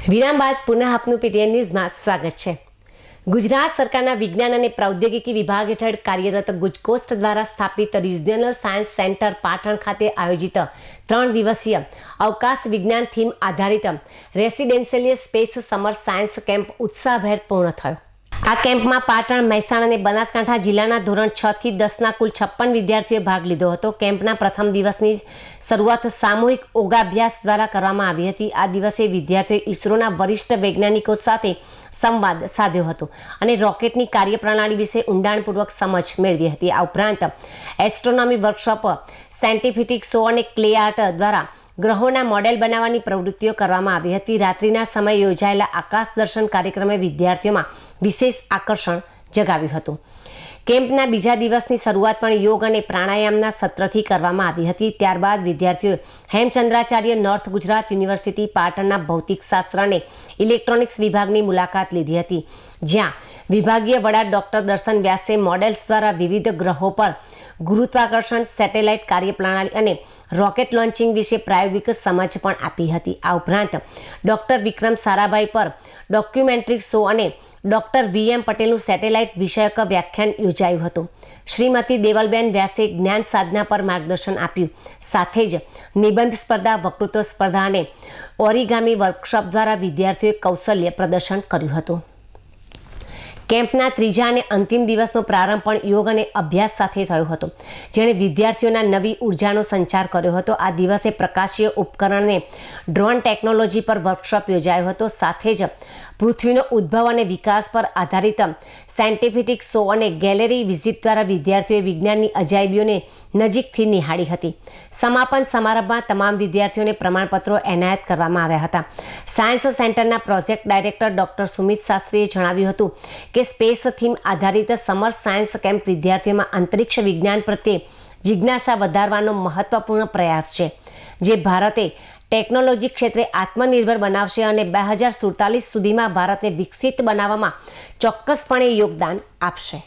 વિરામ બાદ પુનઃ આપનું પીટીએન ન્યૂઝમાં સ્વાગત છે। ગુજરાત સરકારના વિજ્ઞાન અને પ્રૌદ્યોગિકી વિભાગ હેઠળ કાર્યરત ગુજકોસ્ટ દ્વારા સ્થાપિત રિજનલ સાયન્સ સેન્ટર પાટણ ખાતે આયોજિત 3 દિવસીય અવકાશ વિજ્ઞાન થીમ આધારિત residential space summer science camp ઉત્સાહભેર પૂર્ણ થયો। આ કેમ્પમાં પાટણ, મહેસાણા અને બનાસકાંઠા જિલ્લાના ધોરણ 6 થી 10ના કુલ 56 વિદ્યાર્થીઓએ ભાગ લીધો હતો। કેમ્પના પ્રથમ દિવસની શરૂઆત સામૂહિક યોગાભ્યાસ દ્વારા કરવામાં આવી હતી। આ દિવસે વિદ્યાર્થીઓએ ઇસરોના વરિષ્ઠ વૈજ્ઞાનિકો સાથે સંવાદ સાધ્યો હતો અને રોકેટની કાર્યપ્રણાલી વિશે ઊંડાણપૂર્વક સમજ મેળવી હતી। આ ઉપરાંત એસ્ટ્રોનોમી વર્કશોપ, સાયન્ટિફિક શો અને ક્લે આર્ટ દ્વારા ગ્રહોના મોડેલ બનાવવાની પ્રવૃત્તિઓ કરવામાં આવી હતી। રાત્રિના સમયે યોજાયેલા આકાશ દર્શન કાર્યક્રમે વિદ્યાર્થીઓમાં વિશેષ આકર્ષણ જગાવ્યું હતું। કેમ્પના બીજા દિવસની શરૂઆત પણ યોગ અને પ્રાણાયામના સત્રથી કરવામાં આવી હતી। ત્યારબાદ વિદ્યાર્થીઓએ હેમચંદ્રાચાર્ય નોર્થ ગુજરાત યુનિવર્સિટી પાટણના ભૌતિકશાસ્ત્ર અને ઇલેક્ટ્રોનિક્સ વિભાગની મુલાકાત લીધી હતી, જ્યાં વિભાગીય વડા ડૉક્ટર દર્શન વ્યાસે મોડેલ્સ દ્વારા વિવિધ ગ્રહો પર ગુરુત્વાકર્ષણ, સેટેલાઇટ કાર્યપ્રણાલી અને રોકેટ લોન્ચિંગ વિશે પ્રાયોગિક સમજ પણ આપી હતી। આ ઉપરાંત ડૉક્ટર વિક્રમ સારાભાઈ પર ડોક્યુમેન્ટરી શો અને ડૉક્ટર VM પટેલનું સેટેલાઇટ વિષયક વ્યાખ્યાન યોજાયું હતું। શ્રીમતી દેવલબેન વ્યાસે જ્ઞાન સાધના પર માર્ગદર્શન આપ્યું। સાથે જ નિબંધ સ્પર્ધા, વક્તૃત્વ સ્પર્ધા અને ઓરિગામી વર્કશોપ દ્વારા વિદ્યાર્થીઓએ કૌશલ્ય પ્રદર્શન કર્યું હતું। કેમ્પના ત્રીજા અને અંતિમ દિવસનો પ્રારંભ પણ યોગ અને અભ્યાસ સાથે થયો હતો, જેણે વિદ્યાર્થીઓના નવી ઉર્જાનો સંચાર કર્યો હતો। આ દિવસે પ્રકાશીય ઉપકરણને ડ્રોન ટેકનોલોજી પર વર્કશોપ યોજાયો હતો। સાથે જ પૃથ્વીનો ઉદ્ભવ અને વિકાસ પર આધારિત સાયન્ટિફિક શો અને ગેલેરી વિઝિટ દ્વારા વિદ્યાર્થીઓએ વિજ્ઞાનની અજાયબીઓને નજીકથી નિહાળી હતી। સમાપન સમારંભમાં તમામ વિદ્યાર્થીઓને પ્રમાણપત્રો એનાયત કરવામાં આવ્યા હતા। સાયન્સ સેન્ટરના પ્રોજેક્ટ ડાયરેક્ટર ડૉક્ટર સુમિત શાસ્ત્રીએ જણાવ્યું હતું કે સ્પેસ થીમ આધારિત સમર સાયન્સ કેમ્પ વિદ્યાર્થીઓમાં અંતરિક્ષ વિજ્ઞાન પ્રત્યે જિજ્ઞાસા વધારવાનો મહત્વપૂર્ણ પ્રયાસ છે, જે ભારતે ટેકનોલોજી ક્ષેત્રે આત્મનિર્ભર બનાવશે અને 2047 સુધીમાં ભારતને વિકસિત બનાવવામાં ચોક્કસપણે યોગદાન આપશે।